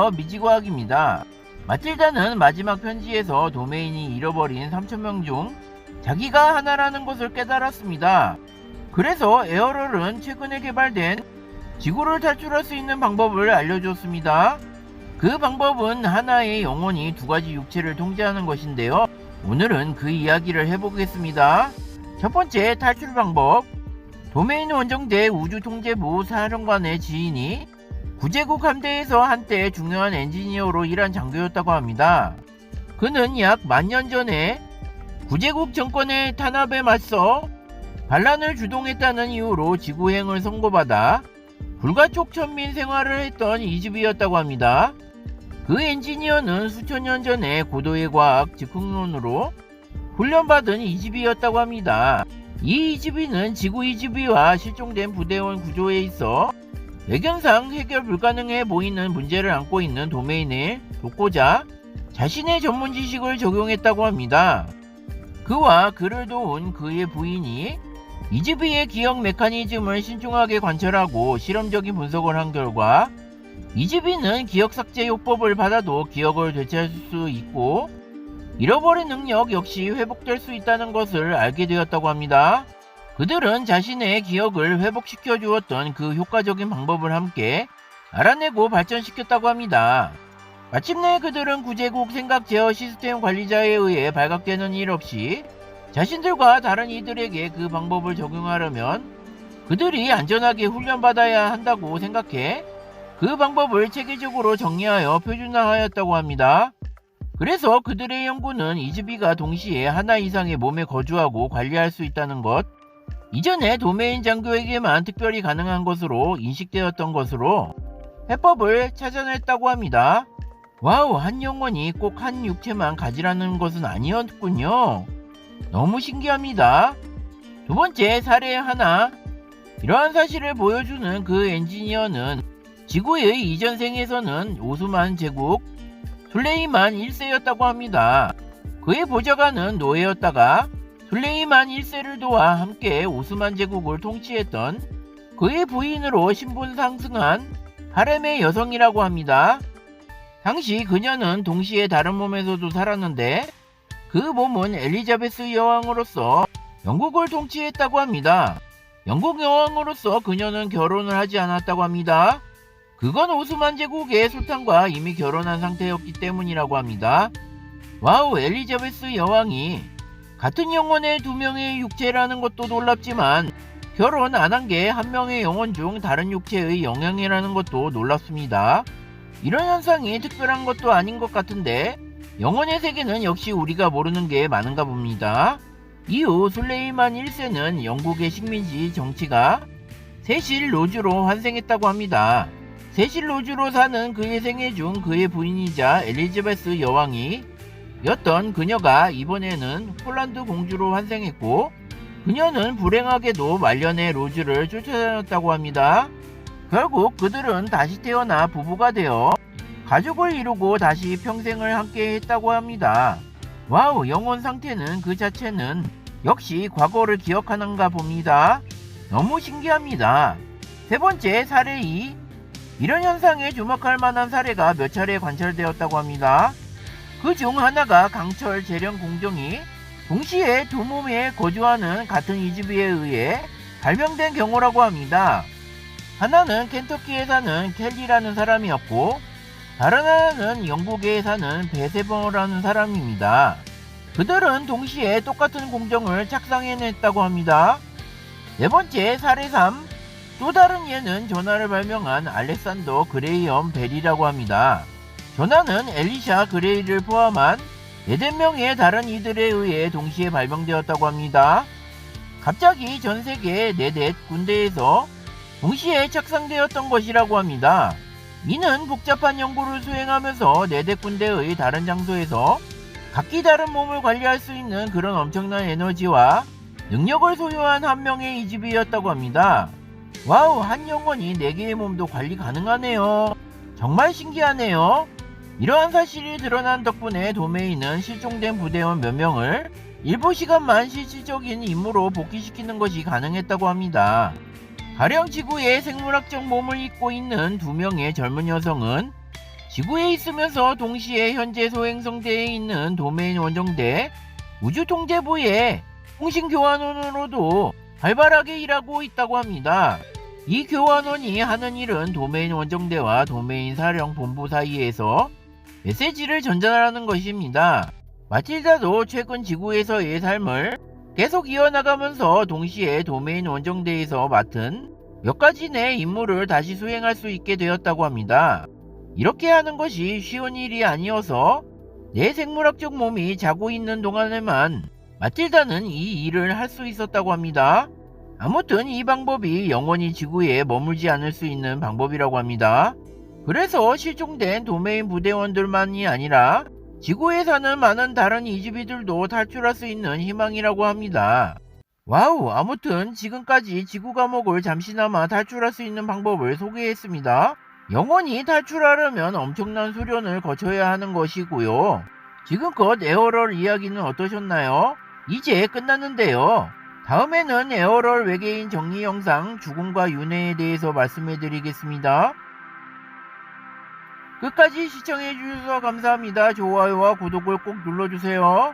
더 미지과학입니다. 마틸다는 마지막 편지에서 도메인이 잃어버린 3,000명 중 자기가 하나라는 것을 깨달았습니다. 그래서 에어럴은 최근에 개발된 지구를 탈출할 수 있는 방법을 알려주었습니다. 그 방법은 하나의 영혼이 두 가지 육체를 통제하는 것인데요. 오늘은 그 이야기를 해보겠습니다. 첫 번째 탈출 방법. 도메인 원정대 우주통제부 사령관의 지인이 구제국 함대에서 한때 중요한 엔지니어로 일한 장교였다고 합니다. 그는 약 10,000년 전에 구제국 정권의 탄압에 맞서 반란을 주동했다는 이유로 지구행을 선고받아 불가촉 천민 생활을 했던 이즈비였다고 합니다. 그 엔지니어는 수천 년 전에 고도의 과학 즉흥론으로 훈련받은 이즈비였다고 합니다. 이 이즈비는 지구 이즈비와 실종된 부대원 구조에 있어 외견상 해결 불가능해 보이는 문제를 안고 있는 도메인을 돕고자 자신의 전문 지식을 적용했다고 합니다. 그와 그를 도운 그의 부인이 이즈비의 기억 메커니즘을 신중하게 관찰하고 실험적인 분석을 한 결과 이즈비는 기억 삭제 요법을 받아도 기억을 되찾을 수 있고 잃어버린 능력 역시 회복될 수 있다는 것을 알게 되었다고 합니다. 그들은 자신의 기억을 회복시켜 주었던 그 효과적인 방법을 함께 알아내고 발전시켰다고 합니다. 마침내 그들은 구제국 생각 제어 시스템 관리자에 의해 발각되는 일 없이 자신들과 다른 이들에게 그 방법을 적용하려면 그들이 안전하게 훈련받아야 한다고 생각해 그 방법을 체계적으로 정리하여 표준화하였다고 합니다. 그래서 그들의 연구는 이즈비가 동시에 하나 이상의 몸에 거주하고 관리할 수 있다는 것, 이전에 도메인 장교에게만 특별히 가능한 것으로 인식되었던 것으로 해법을 찾아냈다고 합니다. 와우, 한 영혼이 꼭 한 육체만 가지라는 것은 아니었군요. 너무 신기합니다. 두 번째 사례 하나. 이러한 사실을 보여주는 그 엔지니어는 지구의 이전 생에서는 오스만 제국 술레이만 1세였다고 합니다. 그의 보좌관은 노예였다가 술레이만 1세를 도와 함께 오스만 제국을 통치했던 그의 부인으로 신분 상승한 하렘의 여성이라고 합니다. 당시 그녀는 동시에 다른 몸에서도 살았는데 그 몸은 엘리자베스 여왕으로서 영국을 통치했다고 합니다. 영국 여왕으로서 그녀는 결혼을 하지 않았다고 합니다. 그건 오스만 제국의 술탄과 이미 결혼한 상태였기 때문이라고 합니다. 와우, 엘리자베스 여왕이 같은 영혼의 두 명의 육체라는 것도 놀랍지만 결혼 안 한 게 한 명의 영혼 중 다른 육체의 영향이라는 것도 놀랍습니다. 이런 현상이 특별한 것도 아닌 것 같은데 영혼의 세계는 역시 우리가 모르는 게 많은가 봅니다. 이후 술레이만 1세는 영국의 식민지 정치가 세실 로즈로 환생했다고 합니다. 세실 로즈로 사는 그의 생애 중 그의 부인이자 엘리자베스 여왕이 였던 그녀가 이번에는 폴란드 공주로 환생했고 그녀는 불행하게도 말년에 로즈를 쫓아다녔다고 합니다. 결국 그들은 다시 태어나 부부가 되어 가족을 이루고 다시 평생을 함께 했다고 합니다. 와우, 영혼 상태는 그 자체는 역시 과거를 기억하는가 봅니다. 너무 신기합니다. 세 번째 사례 2. 이런 현상에 주목할 만한 사례가 몇 차례 관찰되었다고 합니다. 그 중 하나가 강철 재련 공정이 동시에 두 몸에 거주하는 같은 이즈비에 의해 발명된 경우라고 합니다. 하나는 켄터키에 사는 켈리라는 사람이었고 다른 하나는 영국에 사는 베세버라는 사람입니다. 그들은 동시에 똑같은 공정을 착상해냈다고 합니다. 네 번째 사례 3. 또 다른 예는 전화를 발명한 알렉산더 그레이엄 벨이라고 합니다. 전화는 엘리샤 그레이를 포함한 4명의 다른 이들에 의해 동시에 발명되었다고 합니다. 갑자기 전세계 4대 군대에서 동시에 착상되었던 것이라고 합니다. 이는 복잡한 연구를 수행하면서 4대 군대의 다른 장소에서 각기 다른 몸을 관리할 수 있는 그런 엄청난 에너지와 능력을 소유한 한 명의 이즈비였다고 합니다. 와우, 한 영혼이 4개의 몸도 관리 가능하네요. 정말 신기하네요. 이러한 사실이 드러난 덕분에 도메인은 실종된 부대원 몇 명을 일부 시간만 실질적인 임무로 복귀시키는 것이 가능했다고 합니다. 가령 지구의 생물학적 몸을 입고 있는 2명의 젊은 여성은 지구에 있으면서 동시에 현재 소행성대에 있는 도메인 원정대 우주통제부의 통신교환원으로도 활발하게 일하고 있다고 합니다. 이 교환원이 하는 일은 도메인 원정대와 도메인 사령본부 사이에서 메시지를 전달하는 것입니다. 마틸다도 최근 지구에서의 삶을 계속 이어나가면서 동시에 도메인 원정대에서 맡은 몇 가지 내 임무를 다시 수행할 수 있게 되었다고 합니다. 이렇게 하는 것이 쉬운 일이 아니어서 내 생물학적 몸이 자고 있는 동안에만 마틸다는 이 일을 할 수 있었다고 합니다. 아무튼 이 방법이 영원히 지구에 머물지 않을 수 있는 방법이라고 합니다. 그래서 실종된 도메인 부대원들만이 아니라 지구에 사는 많은 다른 이주비들도 탈출할 수 있는 희망이라고 합니다. 와우, 아무튼 지금까지 지구 감옥을 잠시나마 탈출할 수 있는 방법을 소개했습니다. 영원히 탈출하려면 엄청난 수련을 거쳐야 하는 것이고요. 지금껏 에어럴 이야기는 어떠셨나요? 이제 끝났는데요. 다음에는 에어럴 외계인 정리 영상 죽음과 윤회에 대해서 말씀해드리겠습니다. 끝까지 시청해주셔서 감사합니다. 좋아요와 구독을 꼭 눌러주세요.